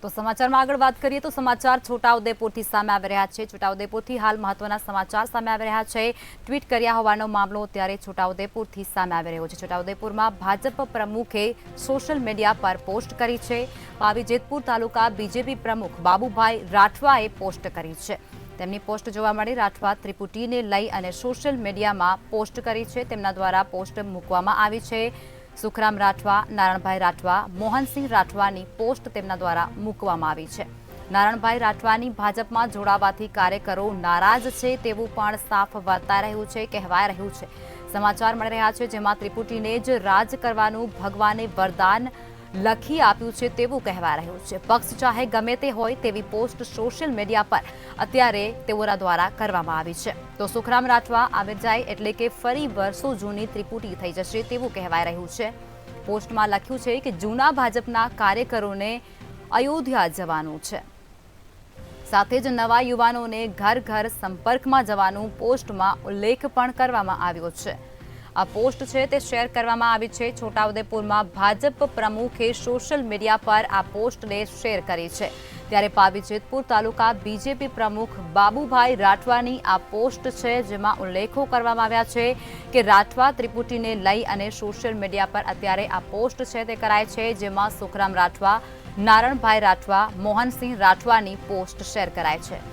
તો સમાચારમાં આગળ વાત કરીએ તો સમાચાર છોટાઉદેપુરથી સામે આવી રહ્યા છે। છોટાઉદેપુરથી હાલ મહત્વના સમાચાર સામે આવી રહ્યા છે। ટ્વીટ કર્યા હોવાનો મામલો અત્યારે છોટાઉદેપુરથી સામે આવી રહ્યો છે। છોટાઉદેપુરમાં ભાજપ પ્રમુખે સોશિયલ મીડિયા પર પોસ્ટ કરી છે। પાવી જેતપુર તાલુકા બીજેપી પ્રમુખ બાબુભાઈ રાઠવાએ પોસ્ટ કરી છે। તેમની પોસ્ટ જોવા મળી રાઠવા ત્રિપુટીને લઈ અને સોશિયલ મીડિયામાં પોસ્ટ કરી છે। તેમના દ્વારા પોસ્ટ મૂકવામાં આવી છે। સુખરામ રાઠવા, નારણભાઈ રાઠવા, મોહનસિંહ રાઠવાની પોસ્ટ તેમના દ્વારા મૂકવામાં આવી છે। નારણભાઈ રાઠવાની ભાજપમાં જોડાવાથી કાર્યકરો નારાજ છે તેવું પણ સાફ વર્તાઈ રહ્યું છે, કહેવાય રહ્યું છે। સમાચાર મળી રહ્યા છે જેમાં ત્રિપુટીને જ રાજ કરવાનું ભગવાને વરદાન લખી આપ્યું છે તેવું કહેવાય રહ્યું છે। પક્ષ ચાહે ગમે તે હોય તેવી પોસ્ટ સોશિયલ મીડિયા પર અત્યારે તેઓના દ્વારા કરવામાં આવી છે। તો સુખરામ રાઠવા આવી જાય એટલે કે ફરી વર્ષો જૂની ત્રિપુટી થઈ જશે તેવું કહેવાય રહ્યું છે। પોસ્ટમાં લખ્યું છે કે જૂના ભાજપના કાર્યકરોને અયોધ્યા જવાનું છે, સાથે જ નવા યુવાનોને ઘર ઘર સંપર્કમાં જવાનું પોસ્ટમાં ઉલ્લેખ પણ કરવામાં આવ્યો છે। આ પોસ્ટ છે તે શેર કરવામાં આવી છે। છોટાઉદેપુરમાં ભાજપ પ્રમુખે સોશિયલ મીડિયા પર આ પોસ્ટને શેર કરી છે। ત્યારે પાવી જેતપુર તાલુકા બીજેપી પ્રમુખ બાબુભાઈ રાઠવાની આ પોસ્ટ છે જેમાં ઉલ્લેખો કરવામાં આવ્યા છે કે રાઠવા ત્રિપુટીને લઈ અને સોશિયલ મીડિયા પર અત્યારે આ પોસ્ટ છે તે કરાય છે, જેમાં સુખરામ રાઠવા, નારણભાઈ રાઠવા, મોહનસિંહ રાઠવાની પોસ્ટ શેર કરાય છે।